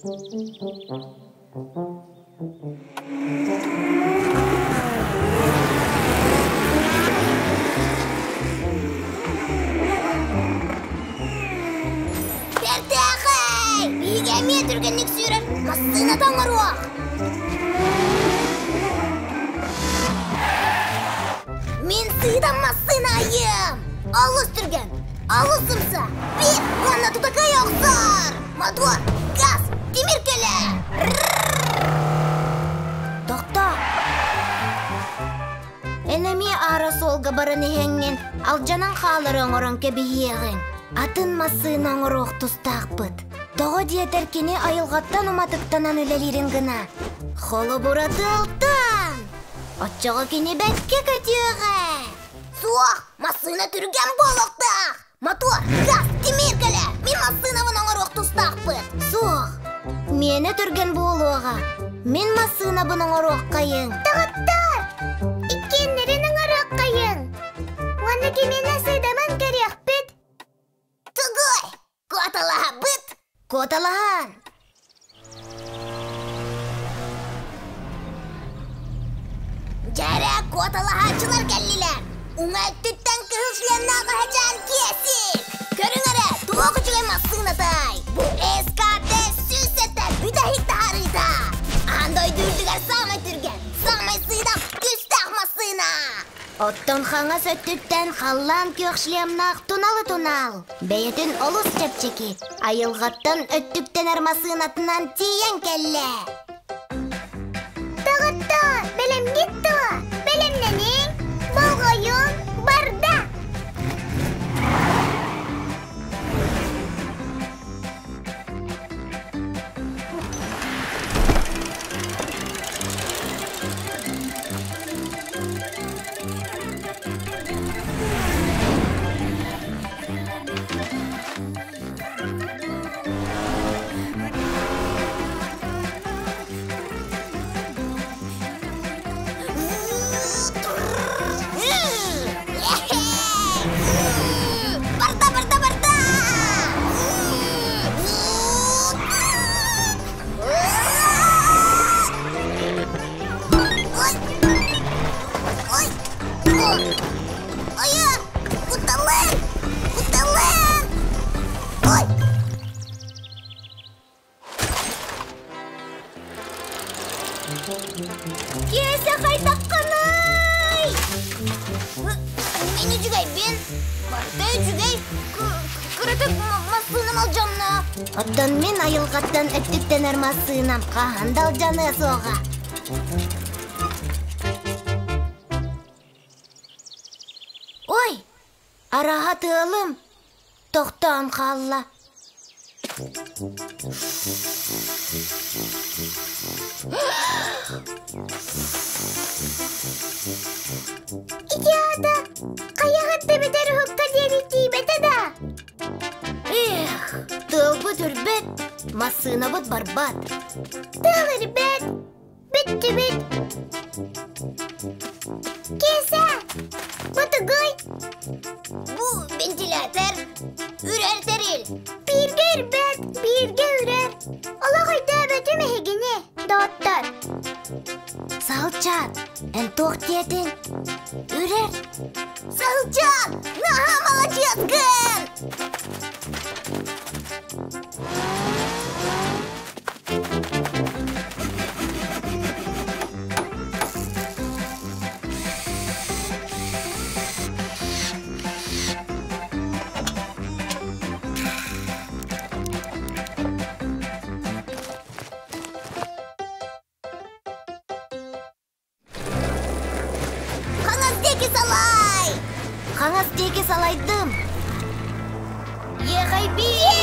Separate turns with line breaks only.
Пердеғай! Биге мен түргенlik сүйрер, масына таңыруақ. Мен сыйдан масынайым. Алыс түрген, алысымса. Bir, бана тутакай оқсар. Мотор, газ, демир келе. Тоқта. Энеме ара солға барыны хенген, алжанан қалырын орын кебейеғін. Атын масына оңыроқ тұстақ бұд. Тоғы диетеркені айылғаттан уматықтанан өлелерін гына. Холы бұраты алтан. Отчығы кені бәтке көтеуға. Суақ, масына түрген болықтақ. Мотор, газ, демир келе. Мен масынавын оңыроқ тұстақ бұд. Суақ, мені түрген болуға. Мен масынавын оңыроқ қайын. Тағыттар, иккенлерін оңыроқ қайын. Оны кемені сыйдаман керек бід. Тұғай, көталаға бұд. Көталаған. Жәрі көталағачылар кәлілер. Уңай түттен күйішлерінаға хәчан кесік. Көрің әрі, туғы жүген масынатай. Бұл эскаты сүсетті бүдәйікті харыйда. Андой дүрдігер самай түрген, самай сыйдам күстақ масына. Оттон хаңа сөттүттен қаллан күйішлерінақ туналы-тунал. Бәйетін олыс чәпчеки, айылғаттан өттүктен армасынатынан тиен кәлі. Тағытта, бәлем кетті, бәлемненің, болғайын барда. Кесе қайтаққанай! Мені жүгей бен, бардай жүгей, күретіп масынам алжамна. Оттан мен айылғаттан өттіктен армасынам, қағандал жаны соға. Ой, араға тығылым, тоқтан қалла. Идиота! Қаяғытты бітер хүкті деректі беті да! Эх, тылбы түрбет, масына бұд барбат. Тылыр бет, бітті бет. Кеса, бұты ғой. Бұл вентилятор, үрер тәрел. Біргер бет, бірге үрер. Ола қайда бөті мехегіне, доттар. Салчан, ән тоқ детін. Үрер. Салчан, наға молодецкін! Қаңыз деке салайдым. Еғай бей!